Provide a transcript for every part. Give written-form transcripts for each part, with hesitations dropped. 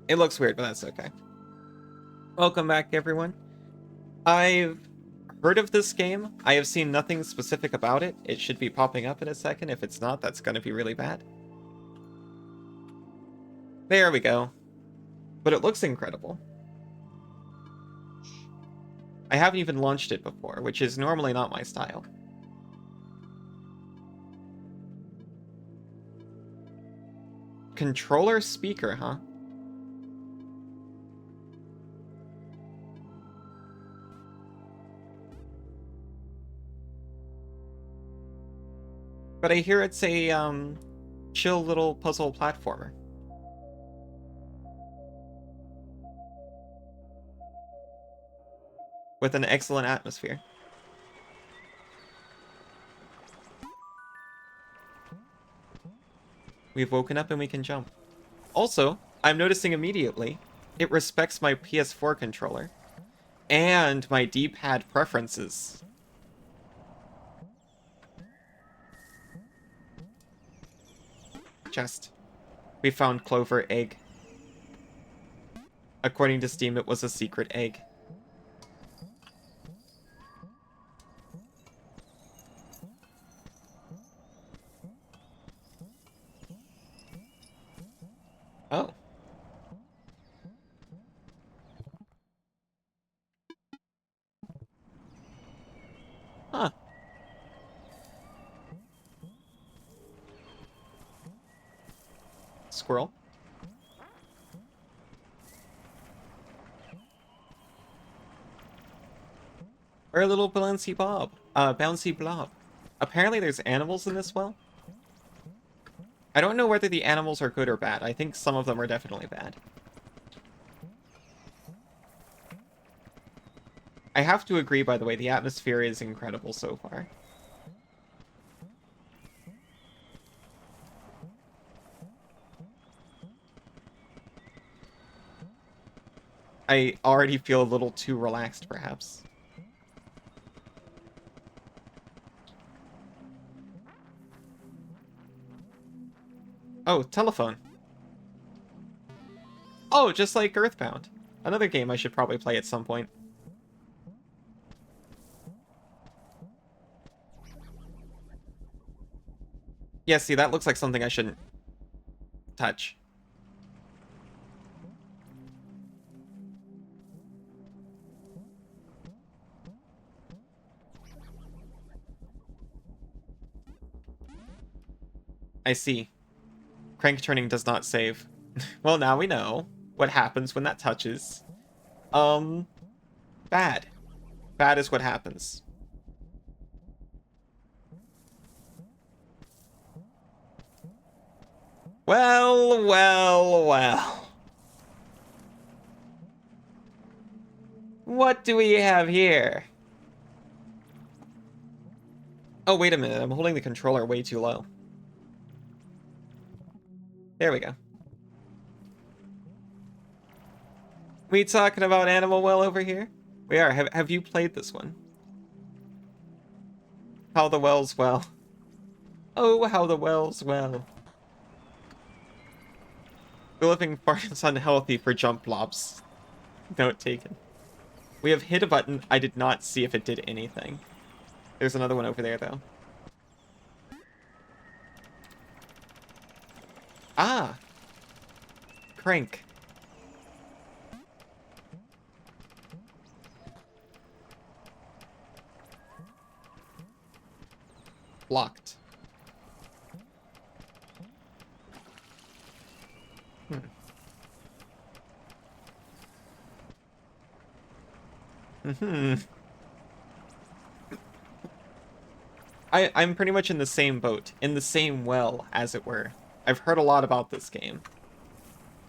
It looks weird, but that's okay. Welcome back, everyone. I've heard of this game. I have seen nothing specific about it. It should be popping up in a second. If it's not, that's going to be really bad. There we go. But it looks incredible. I haven't even launched it before, which is normally not my style. Controller speaker, huh? But I hear it's a, chill little puzzle platformer. With an excellent atmosphere. We've woken up and we can jump. Also, I'm noticing immediately, it respects my PS4 controller. And my D-pad preferences. Chest. We found Clover egg. According to Steam, it was a secret egg. Oh. Huh. Squirrel. Or a little bouncy bob. Bouncy blob. Apparently there's animals in this well. I don't know whether the animals are good or bad. I think some of them are definitely bad. I have to agree, by the way, the atmosphere is incredible so far. I already feel a little too relaxed, perhaps. Oh, telephone. Oh, just like Earthbound. Another game I should probably play at some point. Yeah, see, that looks like something I shouldn't touch. I see. Crank turning does not save. Well, now we know what happens when that touches. Bad. Bad is what happens. Well, well, well. What do we have here? Oh, wait a minute. I'm holding the controller way too low. There we go. We talking about Animal Well over here? We are. Have you played this one? How the Well's well. Oh, how the Well's well. The living part is unhealthy for jump blobs. Note taken. We have hit a button. I did not see if it did anything. There's another one over there, though. Ah! Crank. Blocked. I'm pretty much in the same boat, in the same well, as it were. I've heard a lot about this game.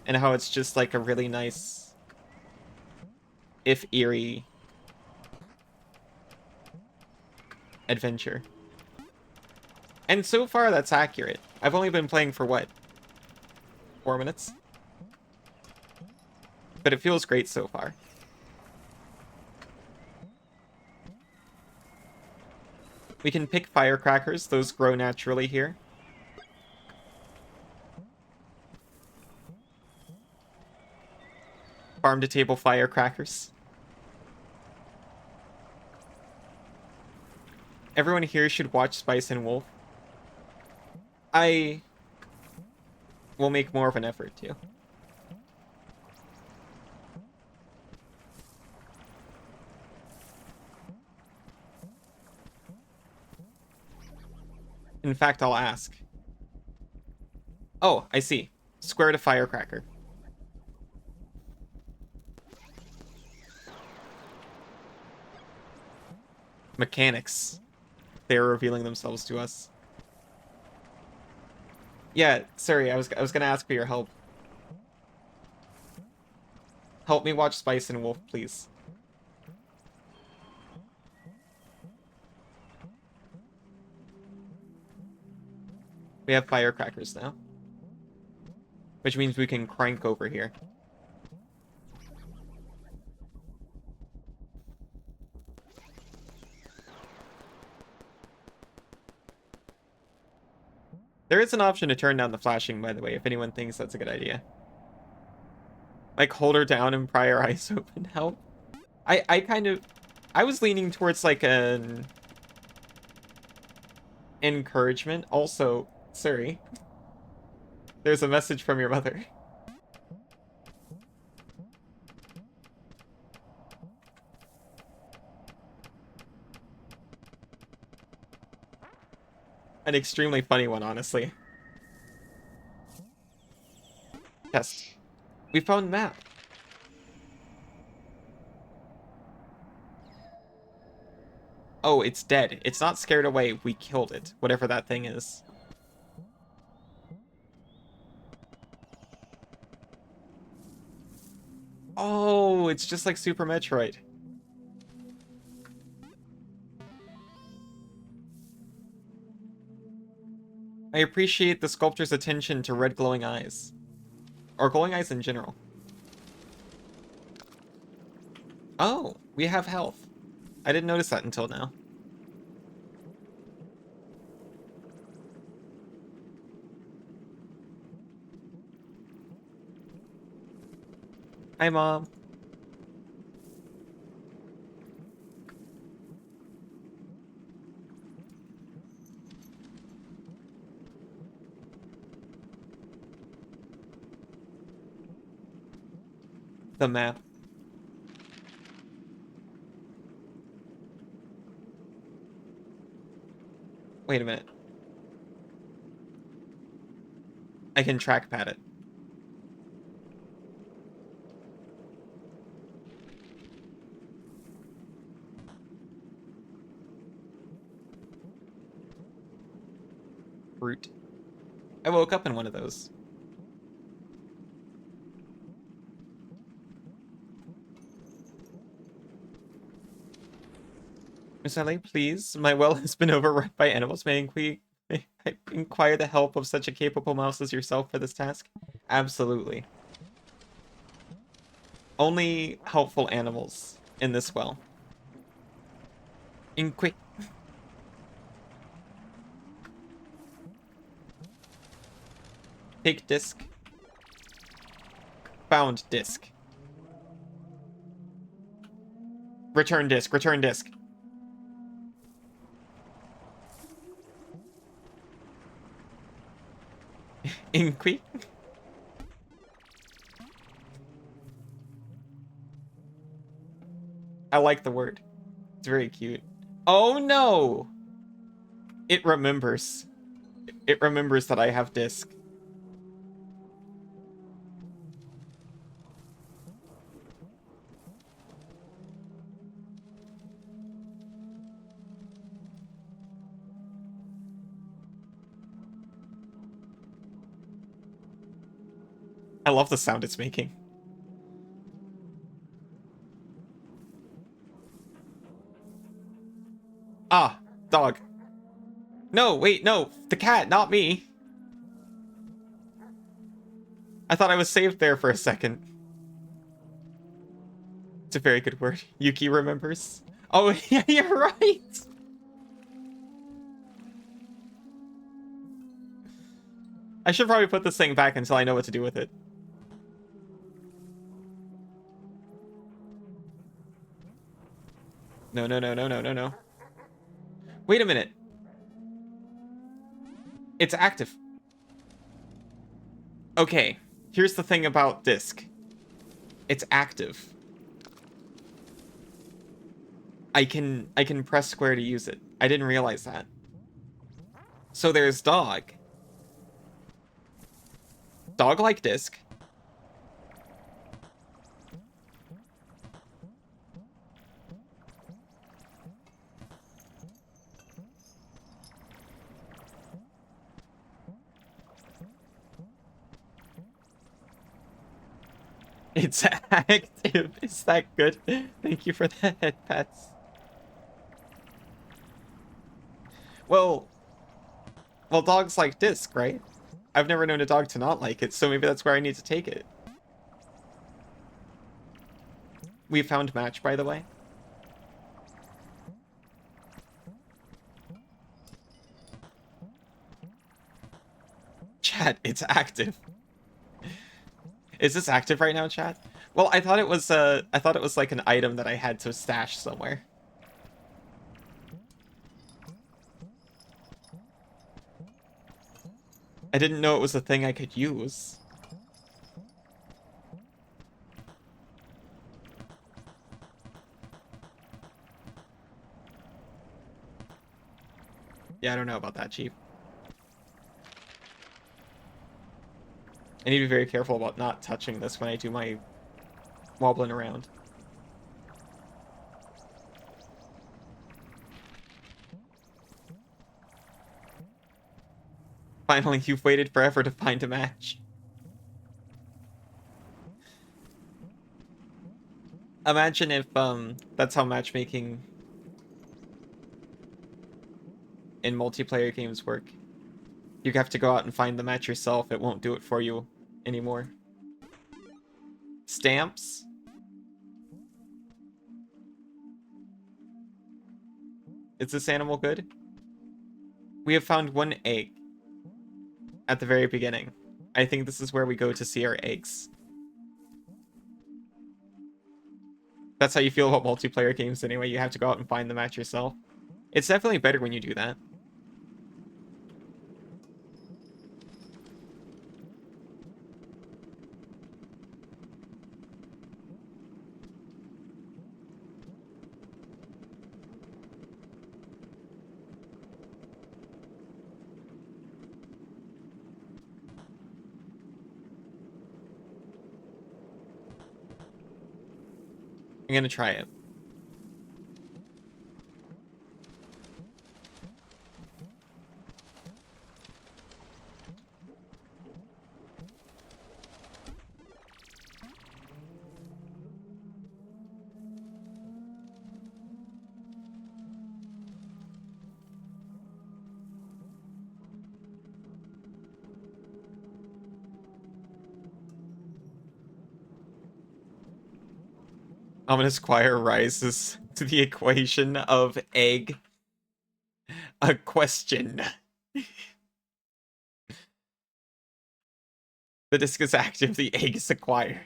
And how it's just like a really nice, if eerie, adventure. And so far, that's accurate. I've only been playing for, what, 4 minutes? But it feels great so far. We can pick firecrackers. Those grow naturally here. Farm to table firecrackers. Everyone here should watch Spice and Wolf. I will make more of an effort to. In fact, I'll ask. Oh, I see. Square to firecracker. Mechanics. They are revealing themselves to us. Yeah, sorry, I was gonna ask for your help. Help me watch Spice and Wolf, please. We have firecrackers now. Which means we can crank over here. There is an option to turn down the flashing, by the way, if anyone thinks that's a good idea. Like, hold her down and pry her eyes open help. I was leaning towards, like, an encouragement. Also, sorry. There's a message from your mother. An extremely funny one, honestly. Yes. We found the map. Oh, it's dead. It's not scared away. We killed it. Whatever that thing is. Oh, it's just like Super Metroid. I appreciate the sculptor's attention to red glowing eyes. Or glowing eyes in general. Oh, we have health. I didn't notice that until now. Hi, Mom. The map. Wait a minute. I can trackpad it. Fruit. I woke up in one of those. Miss Ellie, please. My well has been overrun by animals. May I inquire the help of such a capable mouse as yourself for this task? Absolutely. Only helpful animals in this well. Quick. Take disc. Found disc. Return disc. Return disc. Inqui. I like the word. It's very cute. Oh no! It remembers. It remembers that I have disc. I love the sound it's making. Ah, dog. No, wait, no. The cat, not me. I thought I was saved there for a second. It's a very good word. Yuki remembers. Oh, yeah, you're right. I should probably put this thing back until I know what to do with it. No, no, no, no, no, no, no. Wait a minute. It's active. Okay, here's the thing about disc. It's active. I can press square to use it. I didn't realize that. So there's dog. Dog like disc. It's active. Is that good? Thank you for the head pats. Well, dogs like disc, right? I've never known a dog to not like it, so maybe that's where I need to take it. We found match, by the way. Chat, it's active. Is this active right now, chat? Well, I thought it was like an item that I had to stash somewhere. I didn't know it was a thing I could use. Yeah, I don't know about that, Chief. I need to be very careful about not touching this when I do my wobbling around. Finally, you've waited forever to find a match. Imagine if that's how matchmaking in multiplayer games work. You have to go out and find the match yourself. It won't do it for you anymore. Stamps? Is this animal good? We have found one egg at the very beginning. I think this is where we go to see our eggs. That's how you feel about multiplayer games anyway. You have to go out and find the match yourself. It's definitely better when you do that. I'm gonna try it. Ominous choir rises to the equation of egg. A question. The disc is active, the egg is acquired.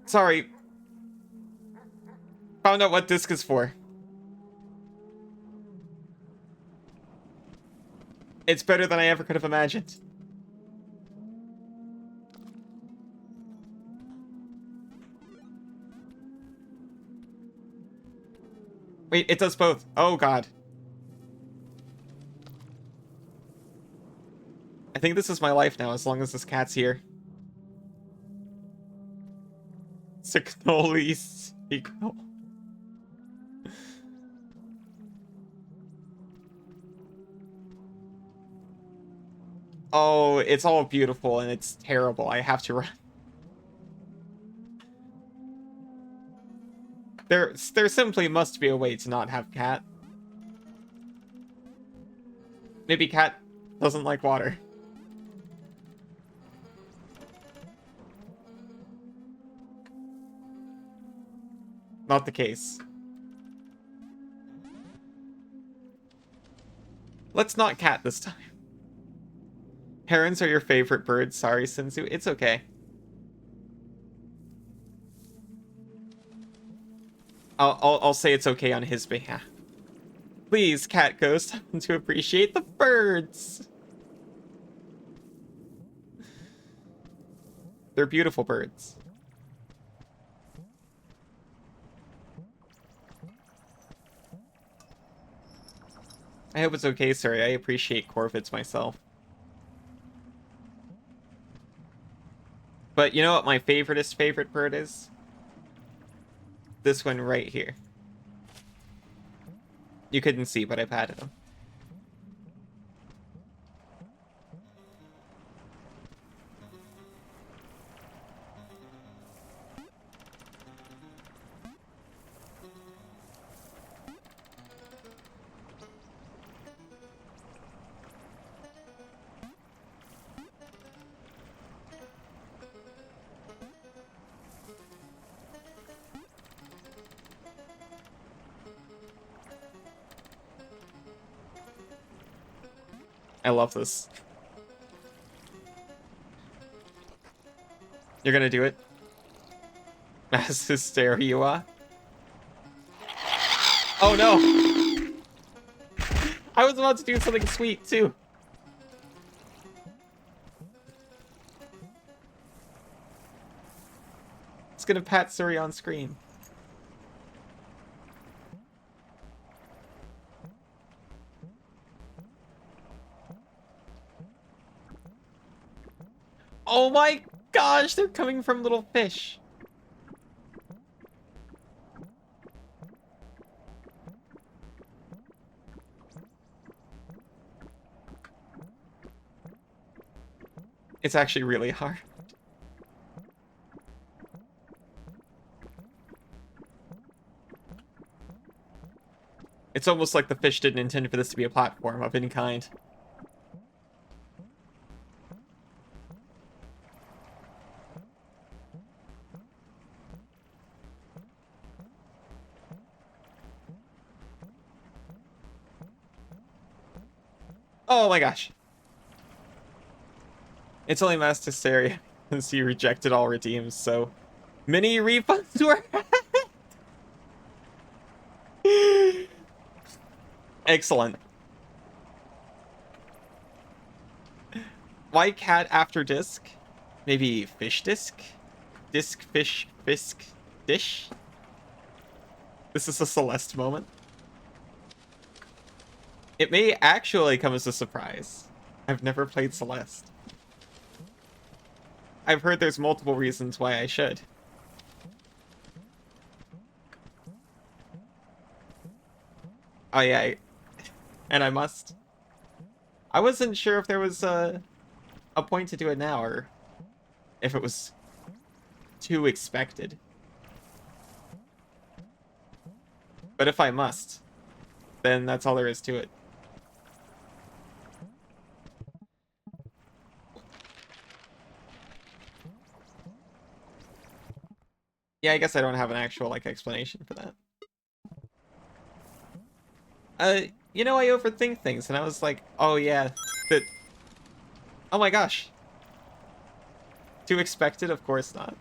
Sorry. Found out what disc is for. It's better than I ever could have imagined. Wait, it does both. Oh, God. I think this is my life now, as long as this cat's here. Signolis. Oh, it's all beautiful and it's terrible. I have to run. There simply must be a way to not have cat. Maybe cat doesn't like water. Not the case. Let's not cat this time. Herons are your favorite birds. Sorry, Sinzu. It's okay. I'll say it's okay on his behalf. Please, Cat Ghost, to appreciate the birds. They're beautiful birds. I hope it's okay, sorry. I appreciate corvids myself. But you know what my favorite bird is? This one right here. You couldn't see, but I patted him. I love this. You're gonna do it? Mass hysteria? Oh no! I was about to do something sweet too. It's gonna pat Suri on screen. Oh my gosh, they're coming from little fish. It's actually really hard. It's almost like the fish didn't intend for this to be a platform of any kind. Oh my gosh. It's only mass hysteria since you rejected all redeems, so mini refunds were excellent. Why cat after disc? Maybe fish disc? Disc, fish, fisk, dish? This is a Celeste moment. It may actually come as a surprise. I've never played Celeste. I've heard there's multiple reasons why I should. Oh yeah, and I must. I wasn't sure if there was a point to do it now, or if it was too expected. But if I must, then that's all there is to it. Yeah, I guess I don't have an actual, like, explanation for that. You know, I overthink things, and I was like, oh yeah, that... Oh my gosh. Too expected? Of course not.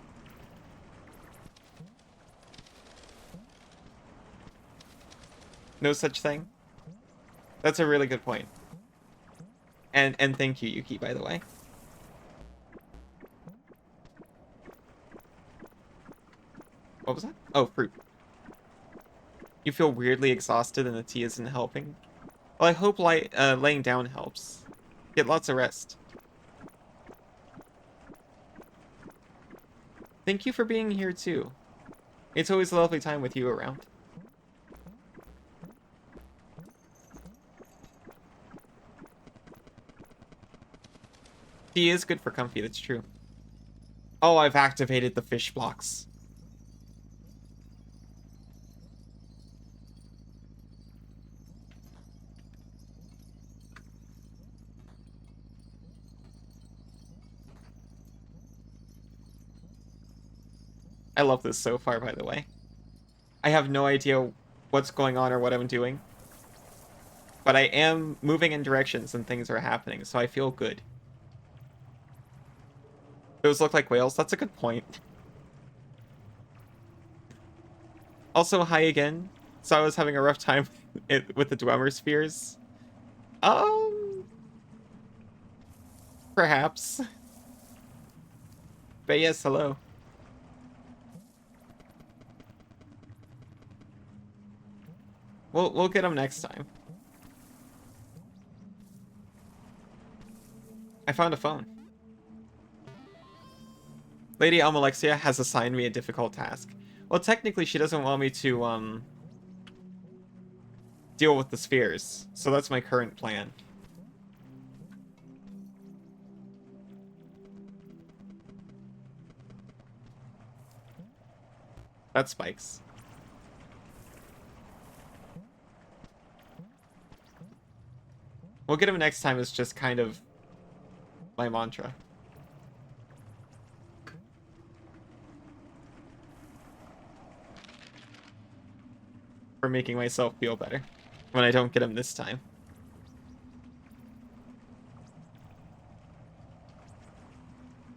No such thing? That's a really good point. And thank you, Yuki, by the way. What was that? Oh, fruit. You feel weirdly exhausted and the tea isn't helping? Well, I hope laying down helps. Get lots of rest. Thank you for being here, too. It's always a lovely time with you around. Tea is good for comfy, that's true. Oh, I've activated the fish blocks. I love this so far, by the way. I have no idea what's going on or what I'm doing. But I am moving in directions and things are happening, so I feel good. Those look like whales. That's a good point. Also, hi again. So I was having a rough time with the Dwemer spheres. Perhaps. But yes, hello. We'll get them next time. I found a phone. Lady Almalexia has assigned me a difficult task. Well, technically, she doesn't want me to, deal with the spheres. So that's my current plan. That spikes. We'll get him next time is just kind of my mantra. For making myself feel better when I don't get him this time.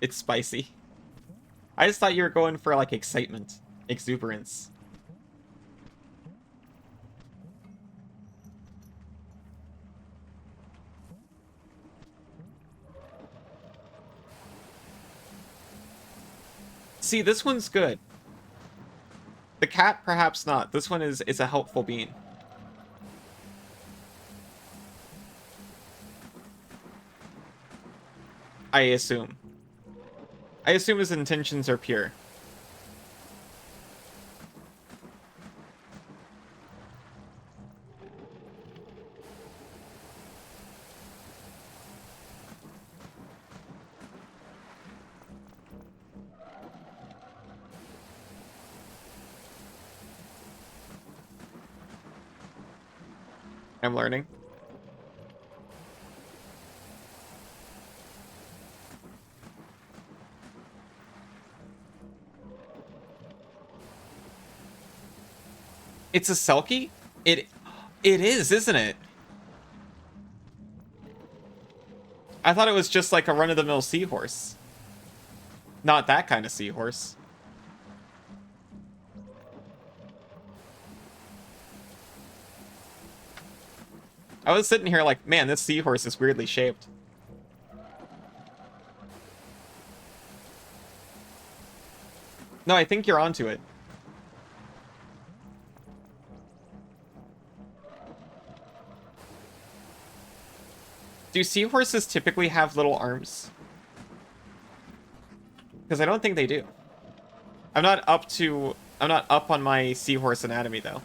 It's spicy. I just thought you were going for, like, excitement. Exuberance. See, this one's good. The cat, perhaps not. This one is a helpful bean. I assume. I assume his intentions are pure. I'm learning. It's a Selkie? It is, isn't it? I thought it was just like a run-of-the-mill seahorse. Not that kind of seahorse. I was sitting here like, man, this seahorse is weirdly shaped. No, I think you're onto it. Do seahorses typically have little arms? Because I don't think they do. I'm not up on my seahorse anatomy, though.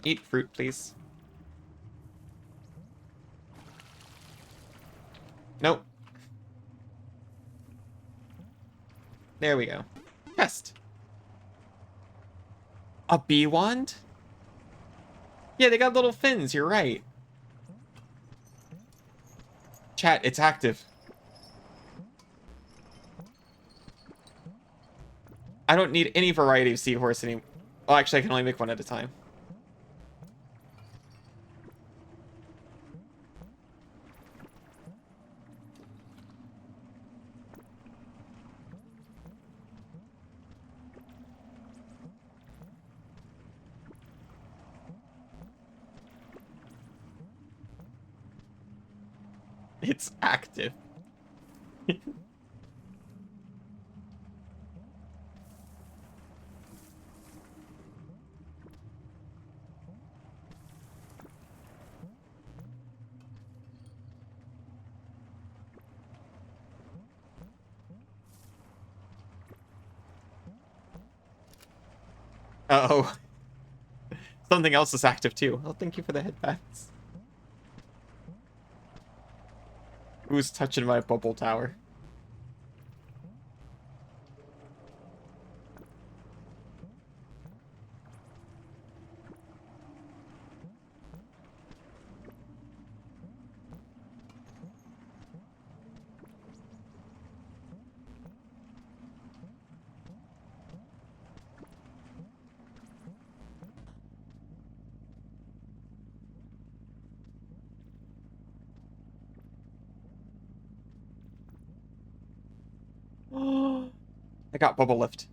Eat fruit, please. Nope. There we go. Chest. A bee wand? Yeah, they got little fins, you're right. Chat, it's active. I don't need any variety of seahorse anymore. Well, actually, I can only make one at a time. It's active. Uh-oh. Something else is active too. Oh, thank you for the headbands. Who's touching my bubble tower? got bubble lift.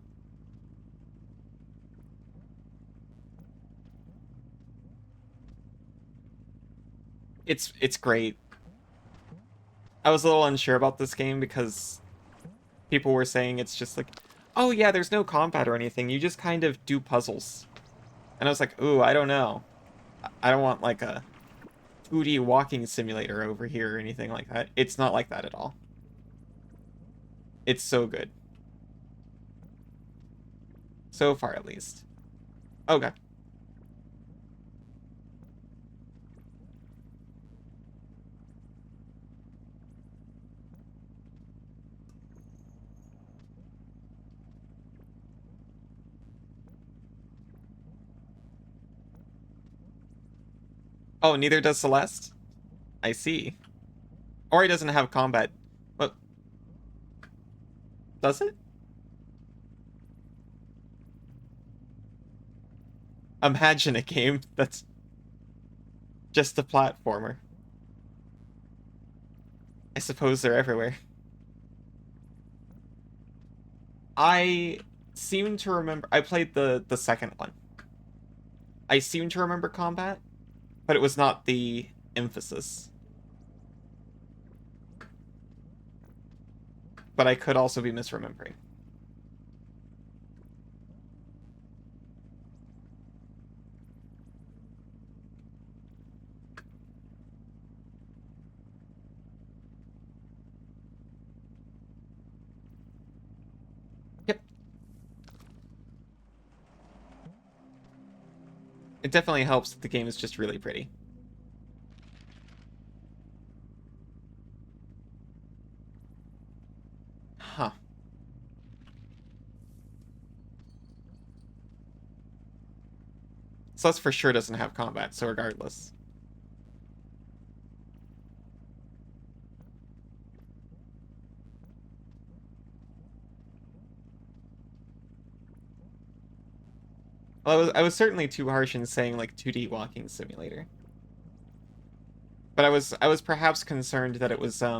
It's great. I was a little unsure about this game because people were saying it's just like, oh yeah, there's no combat or anything. You just kind of do puzzles. And I was like, ooh, I don't know. I don't want like a 2D walking simulator over here or anything like that. It's not like that at all. It's so good. So far, at least. Okay. Oh, neither does Celeste? I see. Or he doesn't have combat. What? Does it? Imagine a game that's just a platformer. I suppose they're everywhere. I seem to remember... I played the second one. I seem to remember combat, but it was not the emphasis. But I could also be misremembering. Yep. It definitely helps that the game is just really pretty. Huh. Celeste for sure doesn't have combat, so regardless. Well, I was certainly too harsh in saying like 2D walking simulator. But I was perhaps concerned that it was I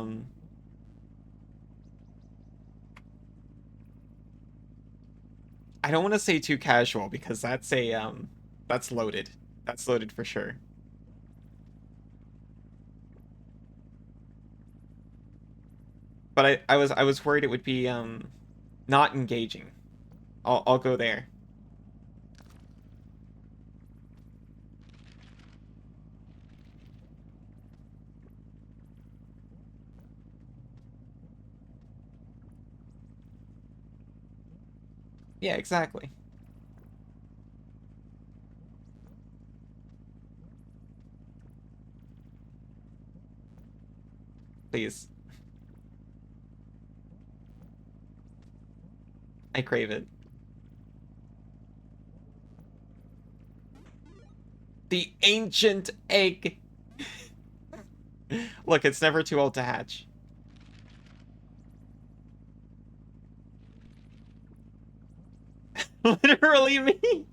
don't want to say too casual because that's loaded. That's loaded for sure. But I was worried it would be not engaging. I'll go there. Yeah, exactly. Please. I crave it. The ancient egg. Look, it's never too old to hatch. Literally me.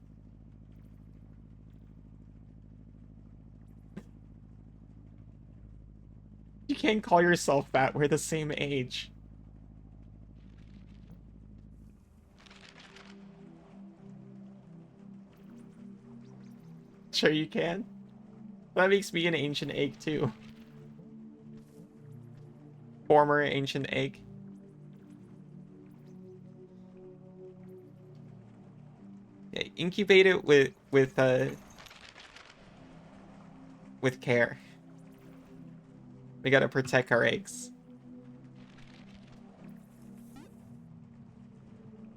You can't call yourself that. We're the same age. Sure you can. That makes me an ancient egg too. Former ancient egg. Yeah, incubate it with care. We gotta protect our eggs.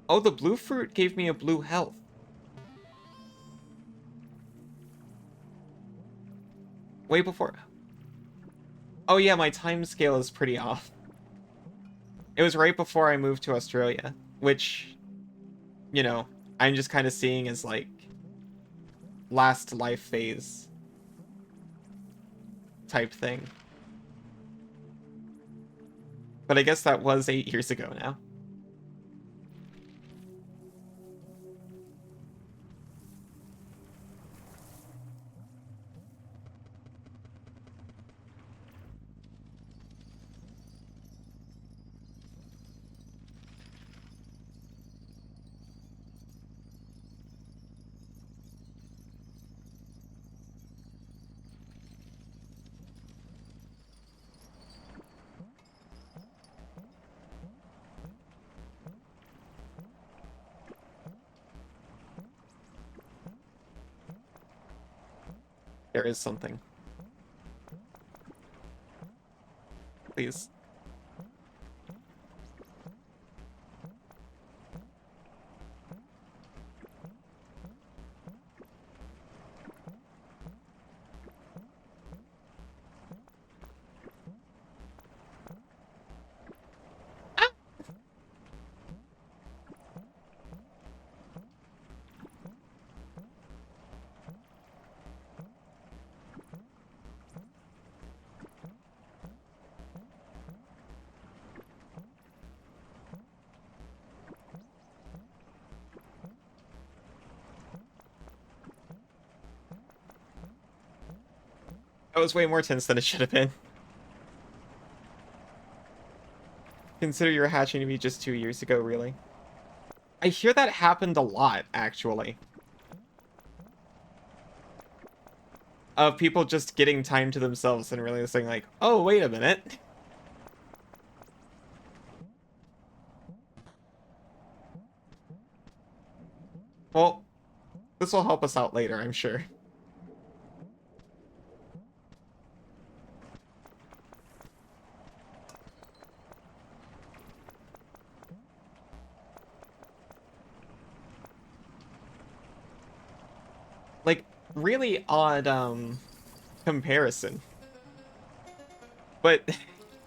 Oh, the blue fruit gave me a blue health. Way before. Oh yeah, my time scale is pretty off. It was right before I moved to Australia, which, you know, I'm just kind of seeing as like last life phase type thing. But I guess that was 8 years ago now. There is something. Please. That was way more tense than it should have been. Consider your hatching to be just 2 years ago, really. I hear that happened a lot, actually. Of people just getting time to themselves and realizing, like, oh, wait a minute. Well, this will help us out later, I'm sure. Like, really odd, comparison. But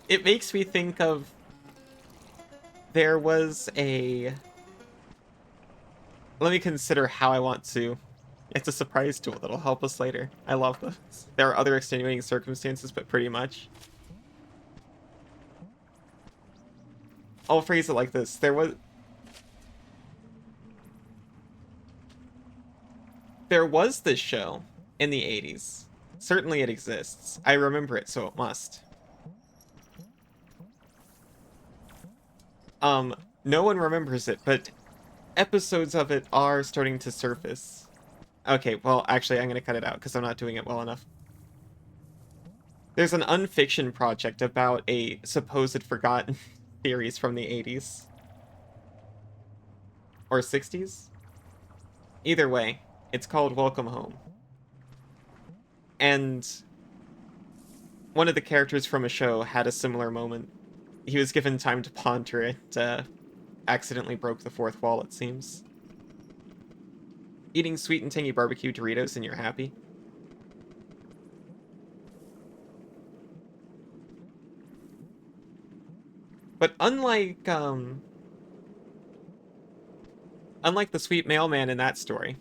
it makes me think of... There was a... Let me consider how I want to... It's a surprise tool that'll help us later. I love this. There are other extenuating circumstances, but pretty much. I'll phrase it like this. There was this show in the 80s. Certainly it exists. I remember it, so it must. No one remembers it, but episodes of it are starting to surface. Okay, well, actually, I'm going to cut it out because I'm not doing it well enough. There's an unfiction project about a supposed forgotten series from the 80s. Or 60s? Either way, it's called Welcome Home. And one of the characters from a show had a similar moment. He was given time to ponder it, accidentally broke the fourth wall, it seems. Eating sweet and tangy barbecue Doritos and you're happy? But unlike the sweet mailman in that story.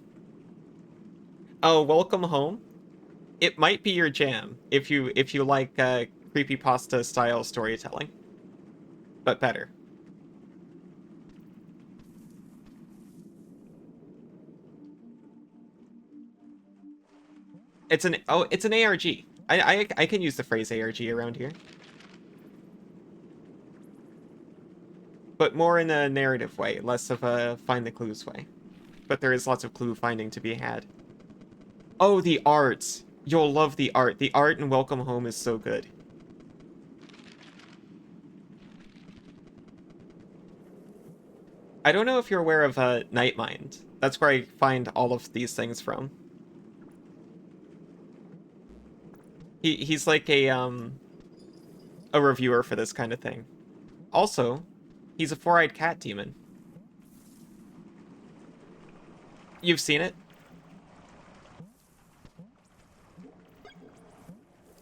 Oh, Welcome Home? It might be your jam if you like creepypasta style storytelling. But better. It's an ARG. I can use the phrase ARG around here. But more in a narrative way, less of a find the clues way. But there is lots of clue finding to be had. Oh, the art. You'll love the art. The art in Welcome Home is so good. I don't know if you're aware of Nightmind. That's where I find all of these things from. He's like a reviewer for this kind of thing. Also, he's a four-eyed cat demon. You've seen it?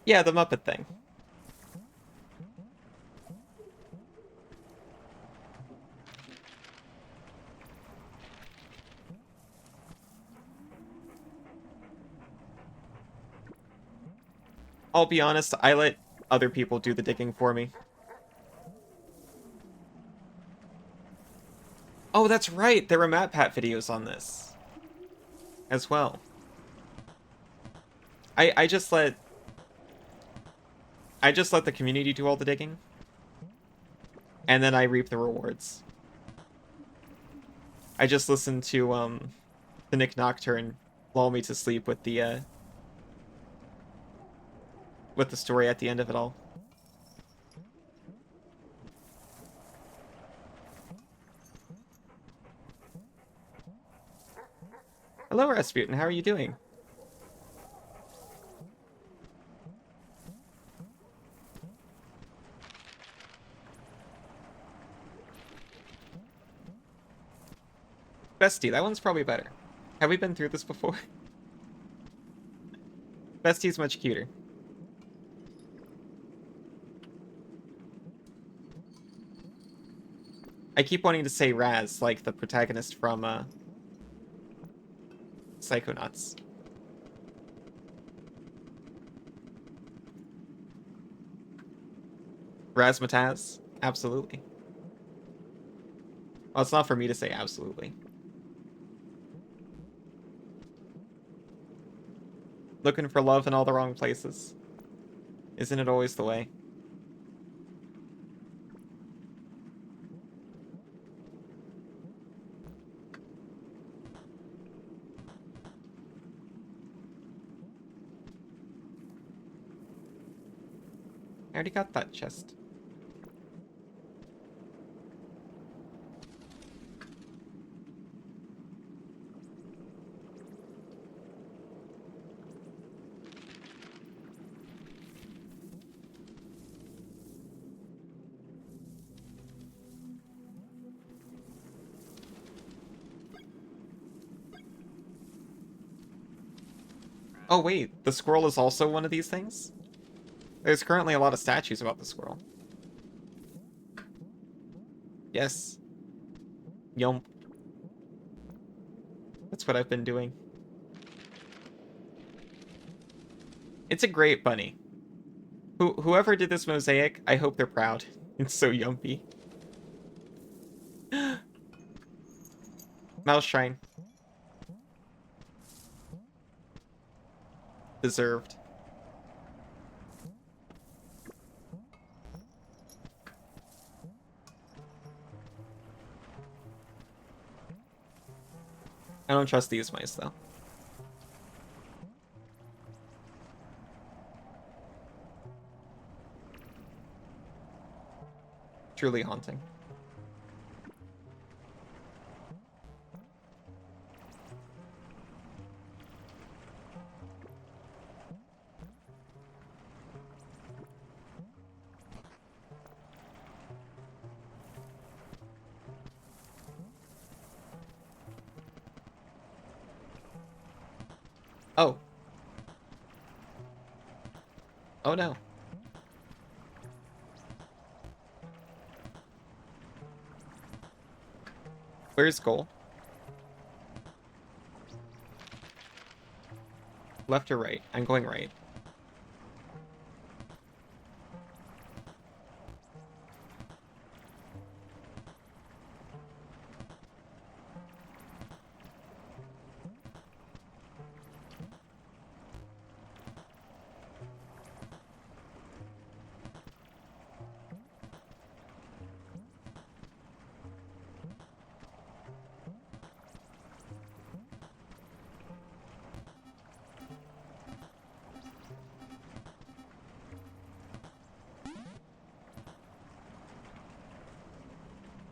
Yeah, the Muppet thing. I'll be honest, I let other people do the digging for me. Oh, that's right! There were MatPat videos on this. As well. I just let the community do all the digging. And then I reap the rewards. I just listened to the Nick Nocturne lull me to sleep with the story at the end of it all. Hello, Rasputin. How are you doing? Bestie, that one's probably better. Have we been through this before? Bestie's much cuter. I keep wanting to say Raz, like the protagonist from Psychonauts. Razzmatazz? Absolutely. Well, it's not for me to say absolutely. Looking for love in all the wrong places. Isn't it always the way? I already got that chest. Oh wait, the squirrel is also one of these things? There's currently a lot of statues about the squirrel. Yes. Yum. That's what I've been doing. It's a great bunny. Whoever did this mosaic, I hope they're proud. It's so yumpy. Mouse shrine. Deserved. I don't trust these mice, though. Truly haunting. Oh. Oh no. Where's goal? Left or right? I'm going right.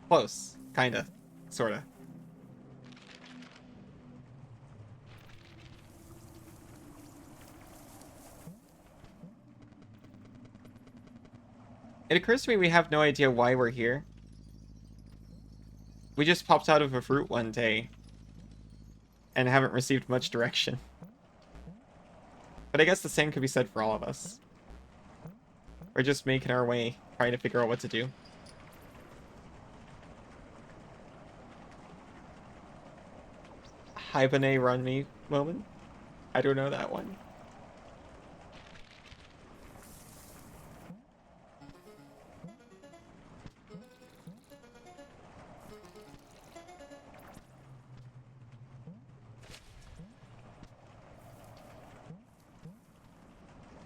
Close. Kinda. Sorta. It occurs to me we have no idea why we're here. We just popped out of a fruit one day and haven't received much direction. But I guess the same could be said for all of us. We're just making our way, trying to figure out what to do. Hibernate run me moment? I don't know that one.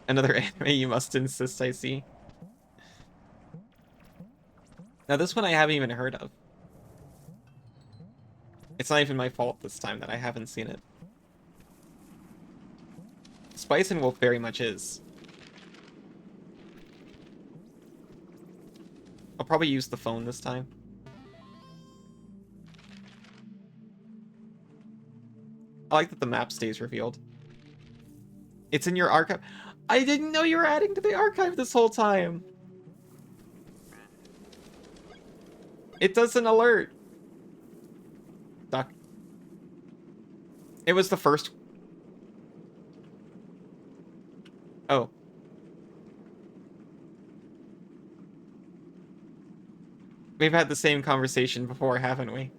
Another anime you must insist I see. Now this one I haven't even heard of. It's not even my fault this time that I haven't seen it. Spice and Wolf very much is. I'll probably use the phone this time. I like that the map stays revealed. It's in your archive. I didn't know you were adding to the archive this whole time. It doesn't alert. It was the first... Oh. We've had the same conversation before, haven't we?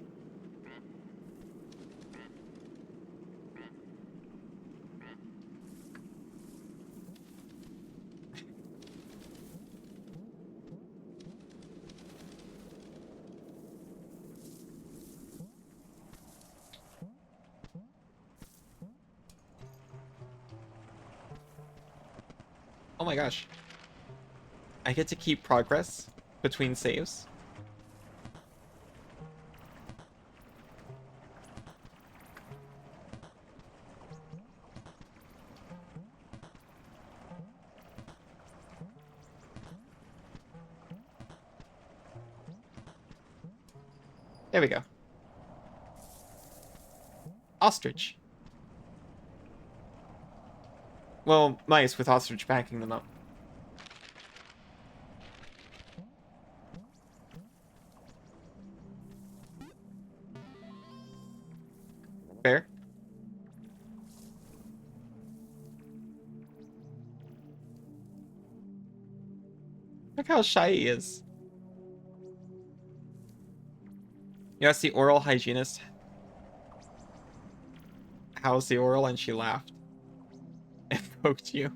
Oh my gosh. I get to keep progress between saves. There we go. Ostrich. Well, mice with ostrich backing them up. Fair. Look how shy he is. You asked the oral hygienist, how's the oral? And she laughed. And poked you.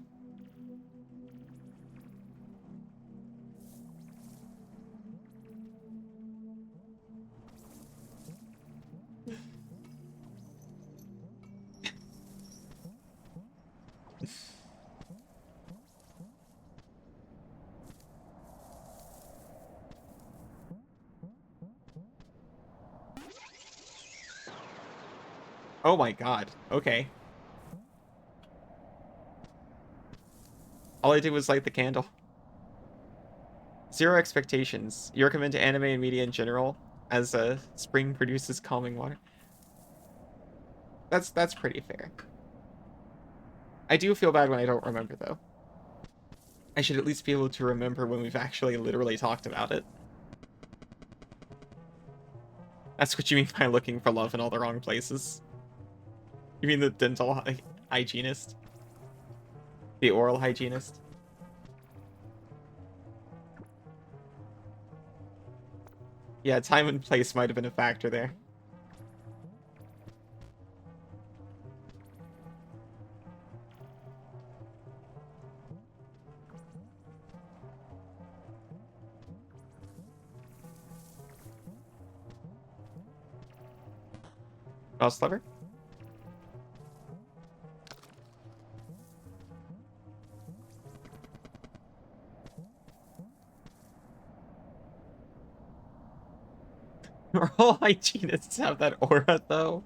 Oh my god. Okay. All I did was light the candle. Zero expectations. You recommend to anime and media in general, as spring produces calming water. That's pretty fair. I do feel bad when I don't remember, though. I should at least be able to remember when we've actually literally talked about it. That's what you mean by looking for love in all the wrong places. You mean the dental hygienist? The oral hygienist? Yeah, time and place might have been a factor there. Mouse lever? Oral hygienists have that aura, though.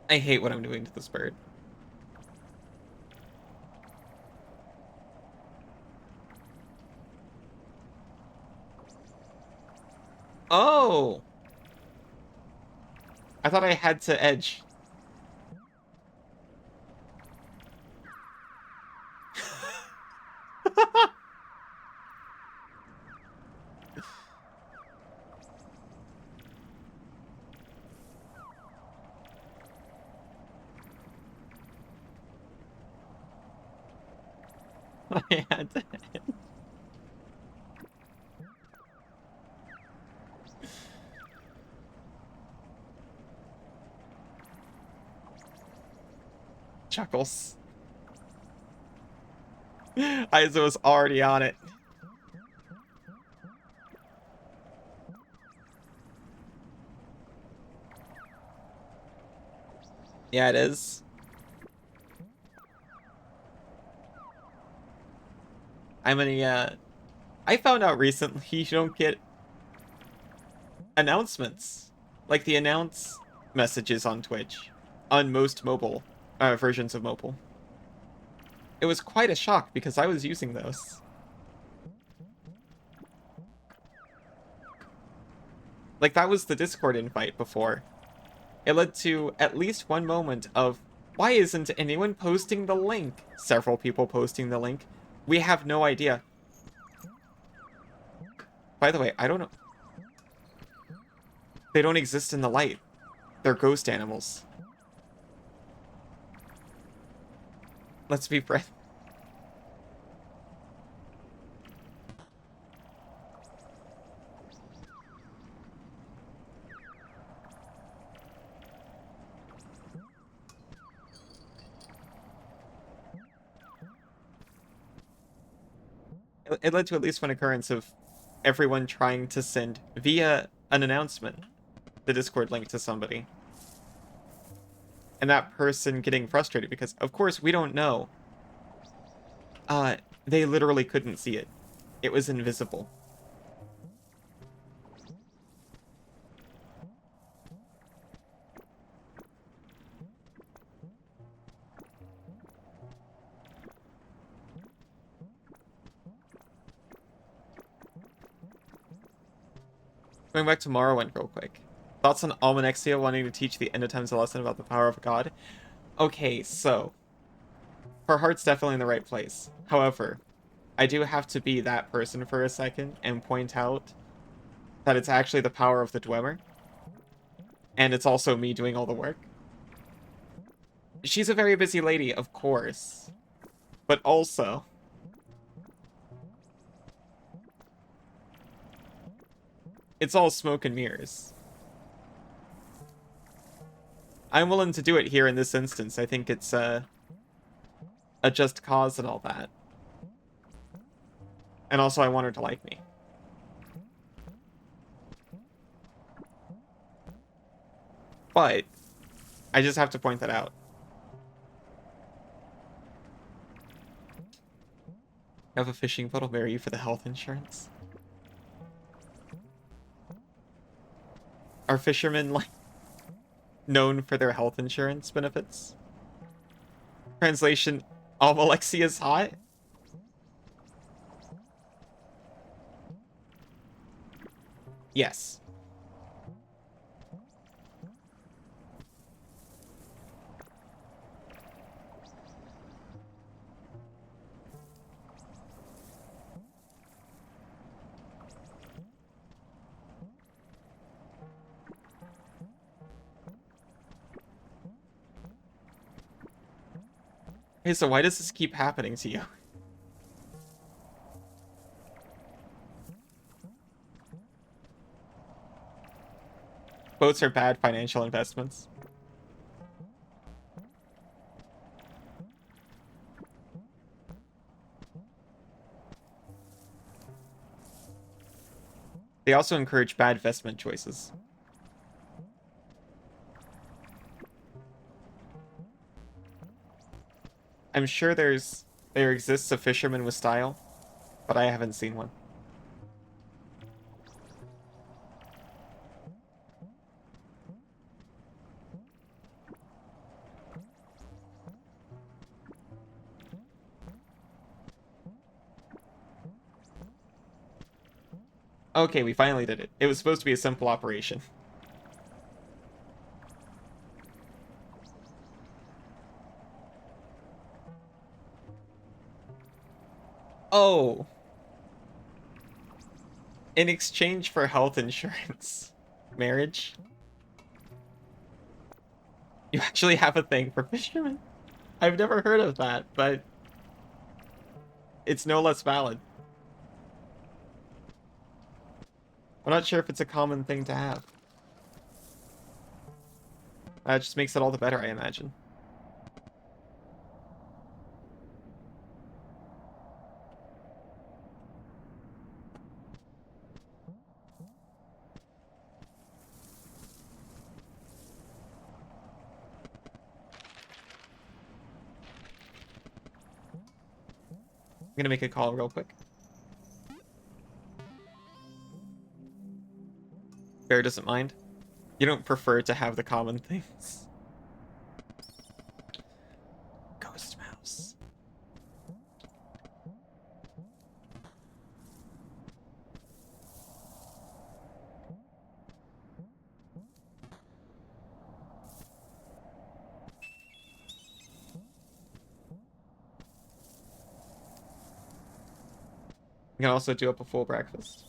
I hate what I'm doing to this bird. Oh! I thought I had to edge. I had to edge. Chuckles. Aiza was already on it. Yeah, it is. I found out recently you don't get announcements. Like the announce messages on Twitch. On most mobile versions of mobile. It was quite a shock because I was using those. Like, that was the Discord invite before. It led to at least one moment of Why isn't anyone posting the link? Several people posting the link. We have no idea. By the way, I don't know. They don't exist in the light. They're ghost animals. Let's be friends. It led to at least one occurrence of everyone trying to send, via an announcement, the Discord link to somebody. And that person getting frustrated because, of course, we don't know. They literally couldn't see it. It was invisible. Going back to Morrowind real quick. Thoughts on Almanexia wanting to teach the end of times a lesson about the power of God? Okay, so her heart's definitely in the right place. However, I do have to be that person for a second and point out that it's actually the power of the Dwemer. And it's also me doing all the work. She's a very busy lady, of course. But also, it's all smoke and mirrors. I'm willing to do it here in this instance. I think it's a just cause and all that. And also, I want her to like me. But I just have to point that out. I have a fishing boat. I'll marry you for the health insurance. Are fishermen, like, known for their health insurance benefits? Translation, Almalexia is hot? Yes. Hey, so why does this keep happening to you? Boats are bad financial investments. They also encourage bad investment choices. I'm sure there exists a fisherman with style, but I haven't seen one. Okay, we finally did it. It was supposed to be a simple operation. Oh. In exchange for health insurance. Marriage? You actually have a thing for fishermen? I've never heard of that, but it's no less valid. I'm not sure if it's a common thing to have. That just makes it all the better, I imagine. I'm gonna make a call real quick. Bear doesn't mind. You don't prefer to have the common things. Ghost mouse. You can also do up a full breakfast.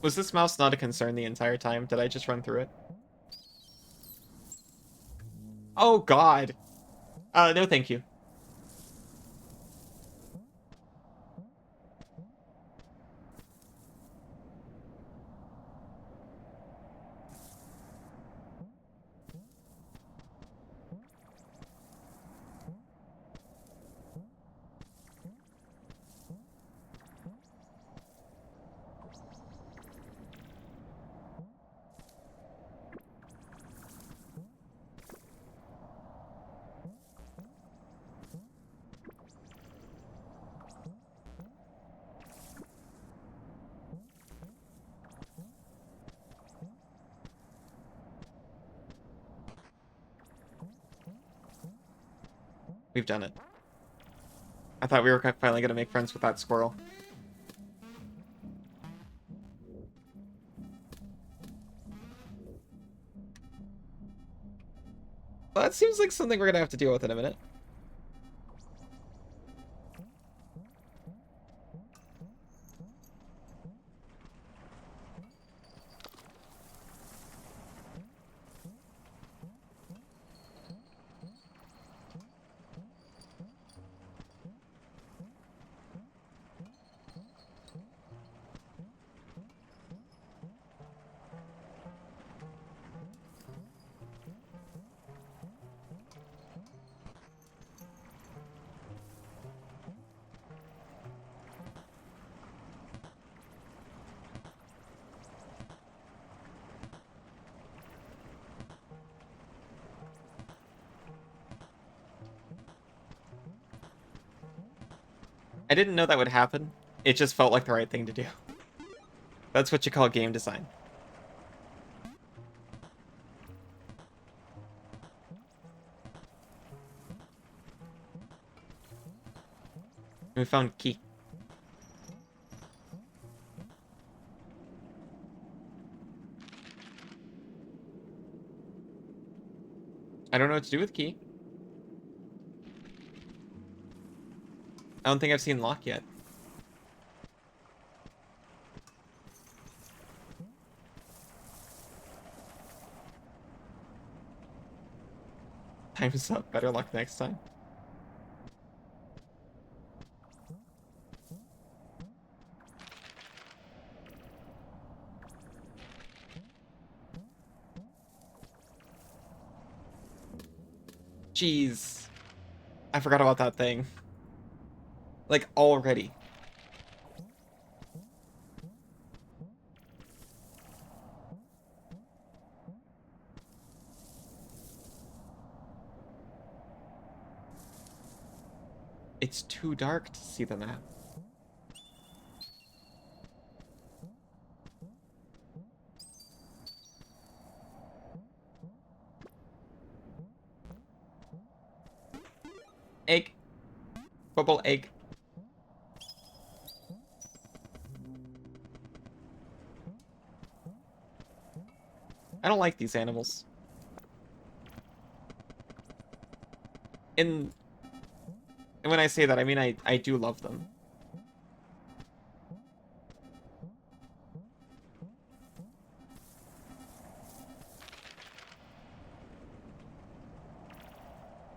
Was this mouse not a concern the entire time? Did I just run through it? Oh, God. No, thank you. We've done it. I thought we were finally going to make friends with that squirrel. Well, that seems like something we're going to have to deal with in a minute. I didn't know that would happen. It just felt like the right thing to do. That's what you call game design. We found key. I don't know what to do with key. I don't think I've seen lock yet. Time's up. Better luck next time. Jeez. I forgot about that thing. Like, already. It's too dark to see the map. Egg. Bubble egg. I don't like these animals. And when I say that, I mean I do love them.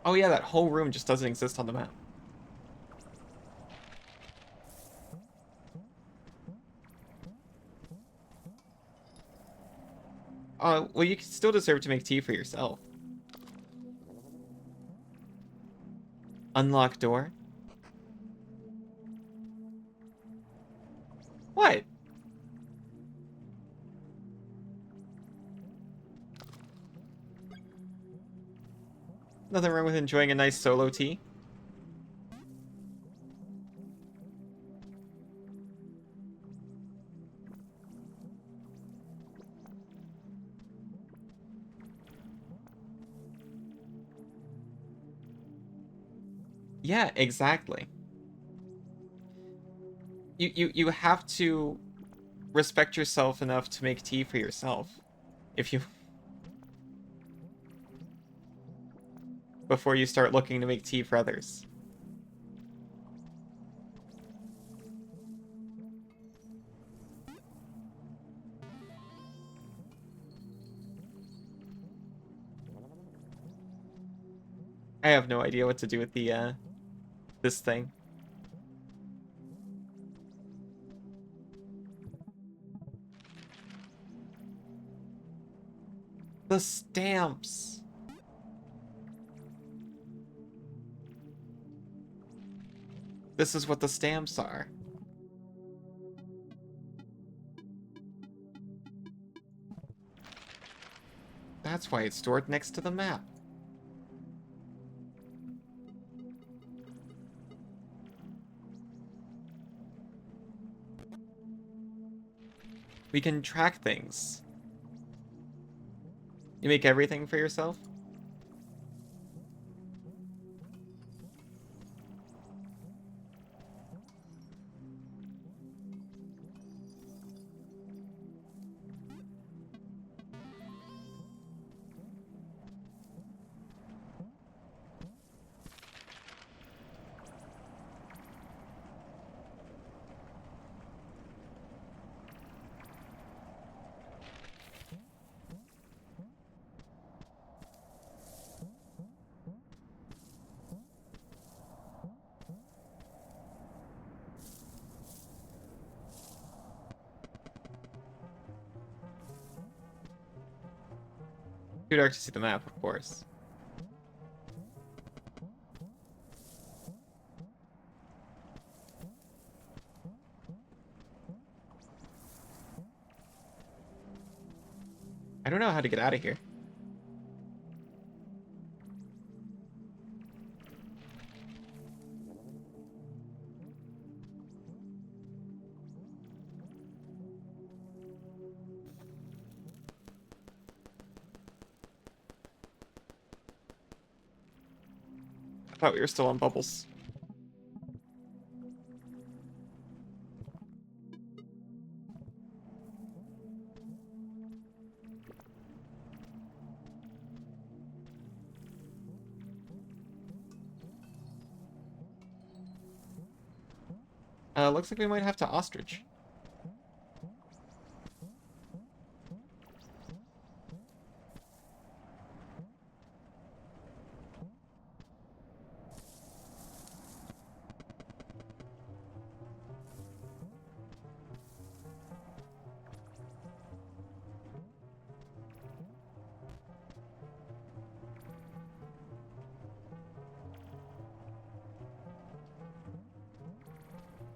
Oh yeah, that whole room just doesn't exist on the map. Well, you still deserve to make tea for yourself. Unlock door? What? Nothing wrong with enjoying a nice solo tea. Yeah, exactly. You have to respect yourself enough to make tea for yourself. If you... before you start looking to make tea for others. I have no idea what to do with the, this thing. The stamps. This is what the stamps are. That's why it's stored next to the map. We can track things. You make everything for yourself? Too dark to see the map, of course. I don't know how to get out of here. I thought we were still on bubbles. Looks like we might have to ostrich.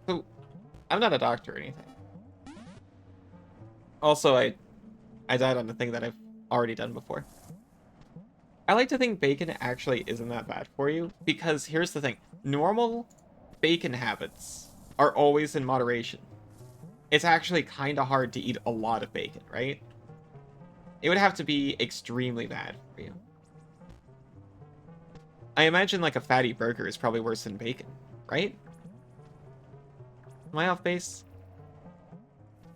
So, I'm not a doctor or anything. Also, I died on the thing that I've already done before. I like to think bacon actually isn't that bad for you, because here's the thing. Normal bacon habits are always in moderation. It's actually kind of hard to eat a lot of bacon, right? It would have to be extremely bad for you. I imagine like a fatty burger is probably worse than bacon, right? Am I off base?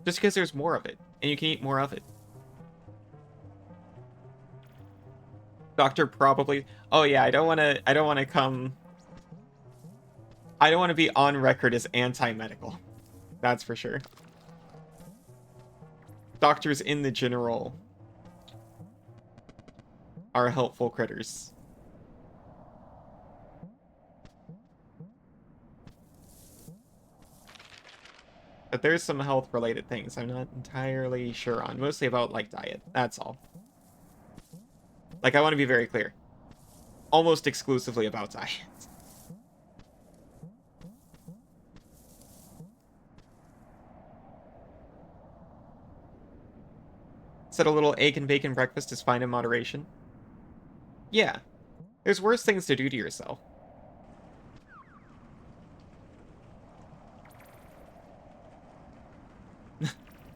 Just because there's more of it, and you can eat more of it. Doctor probably... Oh yeah, I don't want to come... I don't want to be on record as anti-medical. That's for sure. Doctors in the general are helpful critters. But there's some health-related things I'm not entirely sure on. Mostly about, like, diet. That's all. Like, I want to be very clear. Almost exclusively about diet. Said a little egg and bacon breakfast is fine in moderation. Yeah. There's worse things to do to yourself.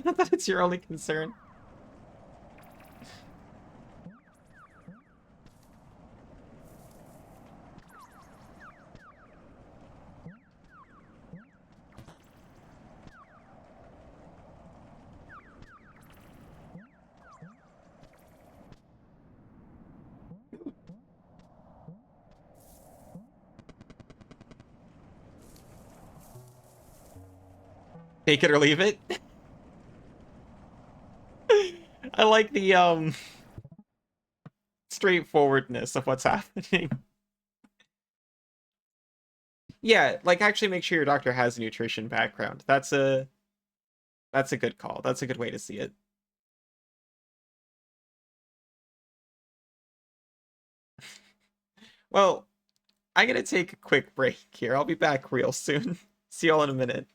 Not that it's your only concern. Take it or leave it. I like the straightforwardness of what's happening. Yeah, like actually make sure your doctor has a nutrition background. That's a good call. That's a good way to see it. Well, I'm gonna take a quick break here. I'll be back real soon. See y'all in a minute.